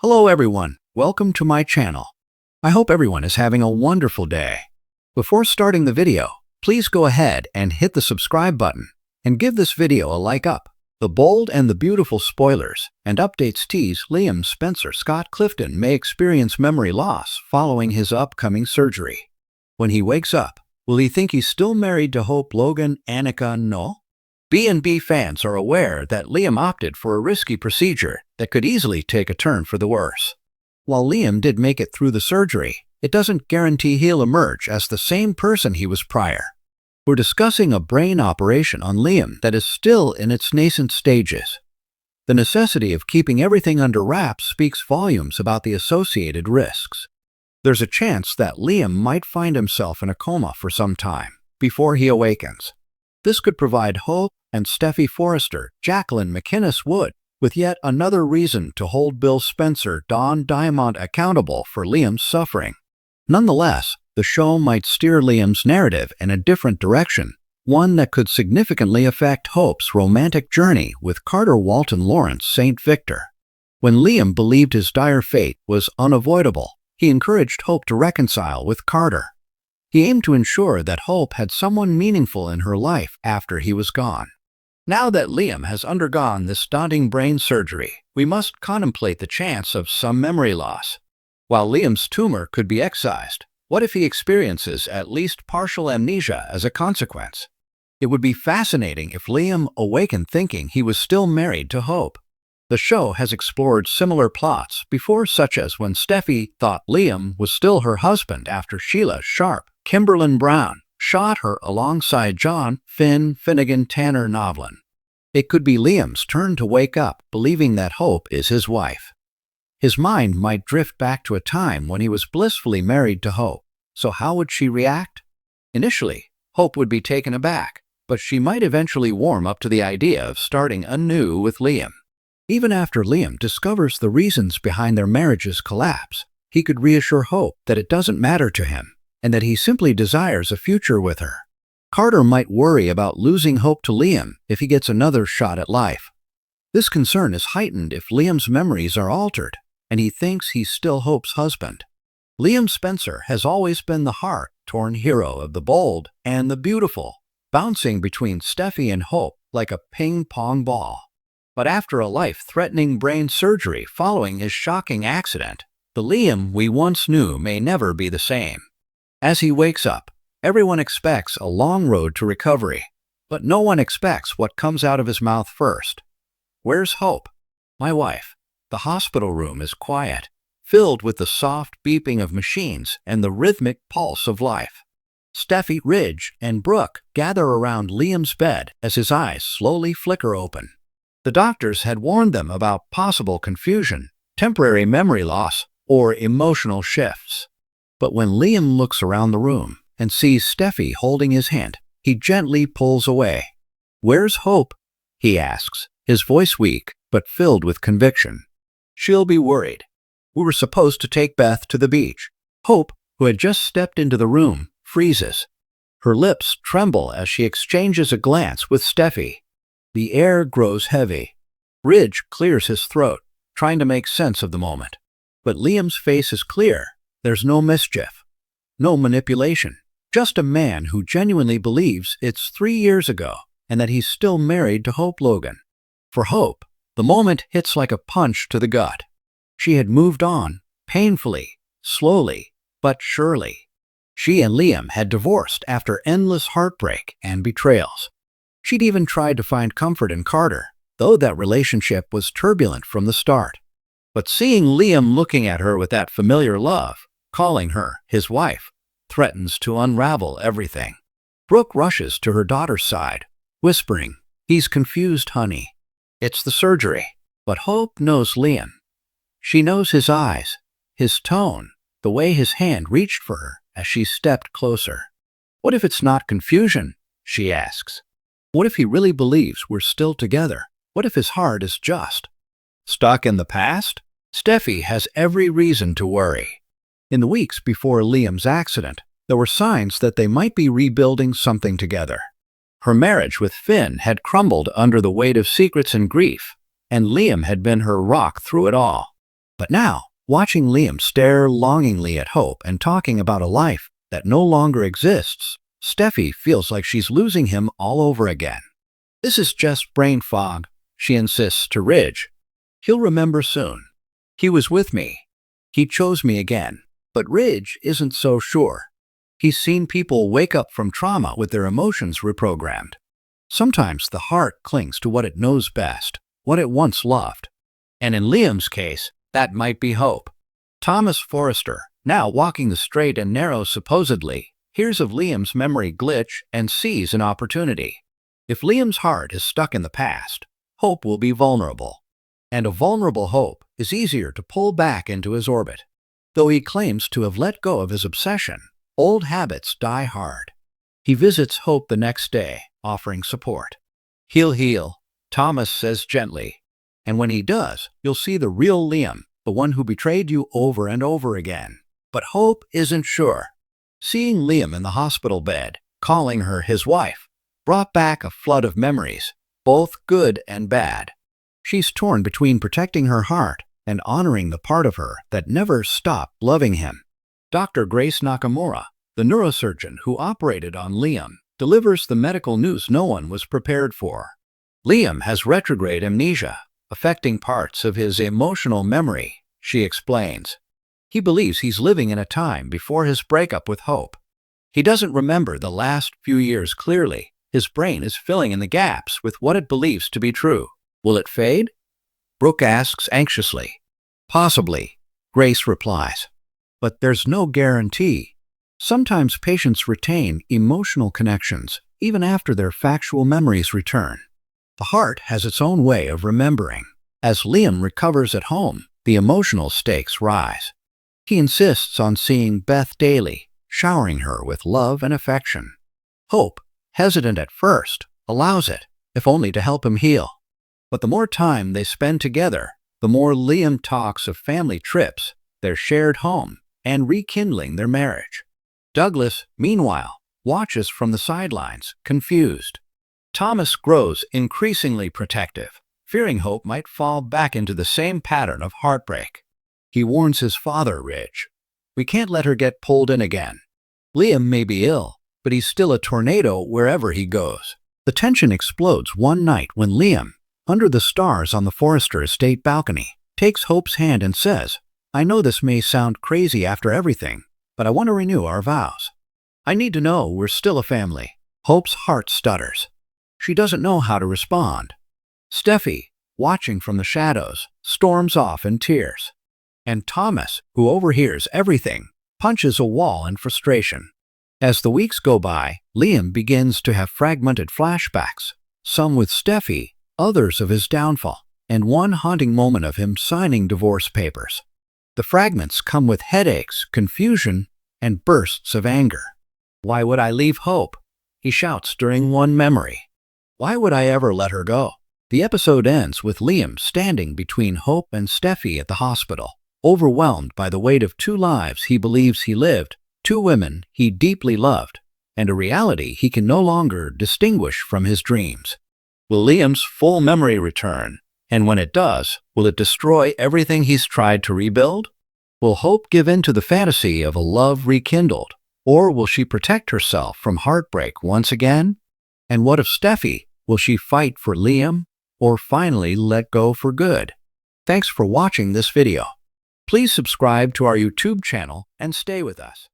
Hello everyone, welcome to my channel. I hope everyone is having a wonderful day. Before starting the video, please go ahead and hit the subscribe button and give this video a like up. The bold and the beautiful spoilers and updates tease Liam Spencer Scott Clifton may experience memory loss following his upcoming surgery. When he wakes up, will he think he's still married to Hope Logan Annika No? B&B fans are aware that Liam opted for a risky procedure that could easily take a turn for the worse. While Liam did make it through the surgery, it doesn't guarantee he'll emerge as the same person he was prior. We're discussing a brain operation on Liam that is still in its nascent stages. The necessity of keeping everything under wraps speaks volumes about the associated risks. There's a chance that Liam might find himself in a coma for some time before he awakens. This could provide Hope and Steffi Forrester, Jacqueline McInnes Wood, with yet another reason to hold Bill Spencer, Don Diamond accountable for Liam's suffering. Nonetheless, the show might steer Liam's narrative in a different direction, one that could significantly affect Hope's romantic journey with Carter Walton Lawrence St. Victor. When Liam believed his dire fate was unavoidable, he encouraged Hope to reconcile with Carter. He aimed to ensure that Hope had someone meaningful in her life after he was gone. Now that Liam has undergone this daunting brain surgery, we must contemplate the chance of some memory loss. While Liam's tumor could be excised, what if he experiences at least partial amnesia as a consequence? It would be fascinating if Liam awakened thinking he was still married to Hope. The show has explored similar plots before, such as when Steffi thought Liam was still her husband after Sheila Sharp, Kimberlyn Brown, shot her alongside John Finnegan Tanner Novlin. It could be Liam's turn to wake up believing that Hope is his wife. His mind might drift back to a time when he was blissfully married to Hope. So how would she react? Initially, Hope would be taken aback, but she might eventually warm up to the idea of starting anew with Liam. Even after Liam discovers the reasons behind their marriage's collapse, he could reassure Hope that it doesn't matter to him and that he simply desires a future with her. Carter might worry about losing Hope to Liam if he gets another shot at life. This concern is heightened if Liam's memories are altered and he thinks he's still Hope's husband. Liam Spencer has always been the heart-torn hero of the bold and the beautiful, bouncing between Steffi and Hope like a ping-pong ball. But after a life-threatening brain surgery following his shocking accident, the Liam we once knew may never be the same. As he wakes up, everyone expects a long road to recovery, but no one expects what comes out of his mouth first. "Where's Hope?" "My wife." The hospital room is quiet, filled with the soft beeping of machines and the rhythmic pulse of life. Steffi, Ridge, and Brooke gather around Liam's bed as his eyes slowly flicker open. The doctors had warned them about possible confusion, temporary memory loss, or emotional shifts. But when Liam looks around the room and sees Steffi holding his hand, he gently pulls away. "Where's Hope?" he asks, his voice weak but filled with conviction. "She'll be worried. We were supposed to take Beth to the beach." Hope, who had just stepped into the room, freezes. Her lips tremble as she exchanges a glance with Steffi. The air grows heavy. Ridge clears his throat, trying to make sense of the moment. But Liam's face is clear. There's no mischief, no manipulation, just a man who genuinely believes it's 3 years ago and that he's still married to Hope Logan. For Hope, the moment hits like a punch to the gut. She had moved on, painfully, slowly, but surely. She and Liam had divorced after endless heartbreak and betrayals. She'd even tried to find comfort in Carter, though that relationship was turbulent from the start. But seeing Liam looking at her with that familiar love, calling her his wife, threatens to unravel everything. Brooke rushes to her daughter's side, whispering, "He's confused, honey. It's the surgery." But Hope knows Liam. She knows his eyes, his tone, the way his hand reached for her as she stepped closer. "What if it's not confusion?" she asks. "What if he really believes we're still together? What if his heart is just stuck in the past?" Steffi has every reason to worry. In the weeks before Liam's accident, there were signs that they might be rebuilding something together. Her marriage with Finn had crumbled under the weight of secrets and grief, and Liam had been her rock through it all. But now, watching Liam stare longingly at Hope and talking about a life that no longer exists, Steffi feels like she's losing him all over again. "This is just brain fog," she insists to Ridge. "He'll remember soon. He was with me. He chose me again." But Ridge isn't so sure. He's seen people wake up from trauma with their emotions reprogrammed. Sometimes the heart clings to what it knows best, what it once loved. And in Liam's case, that might be Hope. Thomas Forrester, now walking the straight and narrow supposedly, hears of Liam's memory glitch and sees an opportunity. If Liam's heart is stuck in the past, Hope will be vulnerable. And a vulnerable Hope is easier to pull back into his orbit. Though he claims to have let go of his obsession, old habits die hard. He visits Hope the next day, offering support. "He'll heal," Thomas says gently. "And when he does, you'll see the real Liam, the one who betrayed you over and over again." But Hope isn't sure. Seeing Liam in the hospital bed, calling her his wife, brought back a flood of memories, both good and bad. She's torn between protecting her heart and honoring the part of her that never stopped loving him. Dr. Grace Nakamura, the neurosurgeon who operated on Liam, delivers the medical news no one was prepared for. Liam has retrograde amnesia, affecting parts of his emotional memory, she explains. He believes he's living in a time before his breakup with Hope. He doesn't remember the last few years clearly. His brain is filling in the gaps with what it believes to be true. Will it fade? Brooke asks anxiously. "Possibly," Grace replies. "But there's no guarantee. Sometimes patients retain emotional connections even after their factual memories return. The heart has its own way of remembering. As Liam recovers at home, the emotional stakes rise. He insists on seeing Beth daily, showering her with love and affection. Hope, hesitant at first, allows it, if only to help him heal. But the more time they spend together, the more Liam talks of family trips, their shared home, and rekindling their marriage. Douglas, meanwhile, watches from the sidelines, confused. Thomas grows increasingly protective, fearing Hope might fall back into the same pattern of heartbreak. He warns his father, Ridge, "We can't let her get pulled in again. Liam may be ill, but he's still a tornado wherever he goes." The tension explodes one night when Liam, under the stars on the Forrester estate balcony, takes Hope's hand and says, "I know this may sound crazy after everything, but I want to renew our vows. I need to know we're still a family." Hope's heart stutters. She doesn't know how to respond. Steffi, watching from the shadows, storms off in tears. And Thomas, who overhears everything, punches a wall in frustration. As the weeks go by, Liam begins to have fragmented flashbacks, some with Steffi, others of his downfall, and one haunting moment of him signing divorce papers. The fragments come with headaches, confusion, and bursts of anger. "Why would I leave Hope?" he shouts during one memory. "Why would I ever let her go?" The episode ends with Liam standing between Hope and Steffi at the hospital, overwhelmed by the weight of two lives he believes he lived, two women he deeply loved, and a reality he can no longer distinguish from his dreams. Will Liam's full memory return? And when it does, will it destroy everything he's tried to rebuild? Will Hope give in to the fantasy of a love rekindled? Or will she protect herself from heartbreak once again? And what of Steffi? Will she fight for Liam? Or finally let go for good? Thanks for watching this video. Please subscribe to our YouTube channel and stay with us.